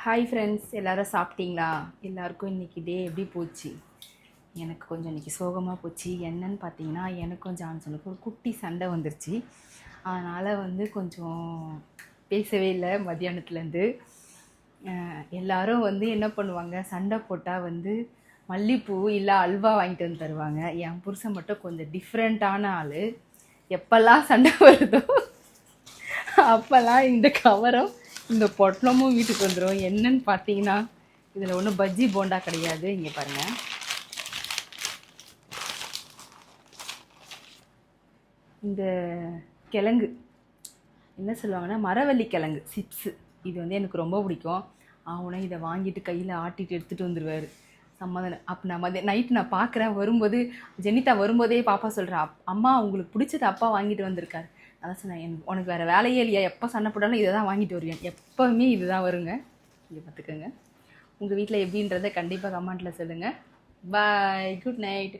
Hi friends, எல்லோரும் சாப்பிட்டீங்களா? எல்லாருக்கும் இன்றைக்கி டே எப்படி போச்சு? எனக்கு கொஞ்சம் இன்றைக்கி சோகமாக போச்சு. என்னன்னு பார்த்தீங்கன்னா, எனக்கும் ஜான்சனுக்கும் ஒரு குட்டி சண்டை வந்துருச்சு. அதனால் கொஞ்சம் பேசவே இல்லை மத்தியானத்துலேருந்து. எல்லோரும் என்ன பண்ணுவாங்க, சண்டை போட்டால் மல்லிப்பூ இல்லை அல்வா வாங்கிட்டு வந்து தருவாங்க. என் புருஷன் மட்டும் கொஞ்சம் டிஃப்ரெண்ட்டான ஆள். எப்போல்லாம் சண்டை வருதோ அப்போல்லாம் இந்த கவரும் இந்த பொட்டலமும் வீட்டுக்கு வந்துடும். என்னன்னு பார்த்தீங்கன்னா, இதில் ஒன்றும் பஜ்ஜி போண்டா கிடையாது. இங்கே பாருங்கள், இந்த கிழங்கு என்ன சொல்லுவாங்கன்னா மரவள்ளி கிழங்கு சிப்ஸு. இது எனக்கு ரொம்ப பிடிக்கும். அவனை இதை வாங்கிட்டு கையில் ஆட்டிட்டு எடுத்துகிட்டு வந்துடுவார். சமாதானம். அப்போ நான் நைட்டு நான் பார்க்குறேன். வரும்போது ஜெனிதா வரும்போதே பாப்பா சொல்கிறேன், அம்மா உங்களுக்கு பிடிச்சது அப்பா வாங்கிட்டு வந்திருக்காரு. அதான் சொன்னேன், உனக்கு வேறு வேலையே இல்லையா? எப்போ சண்டை போட்டாலும் இதை தான் வாங்கிட்டு வருவேன். எப்போவுமே இது தான் வருங்க. இங்கே பார்த்துக்கோங்க. உங்கள் வீட்டில் எப்படின்றத கண்டிப்பாக கமெண்ட்டில் சொல்லுங்கள். பாய், குட் நைட்.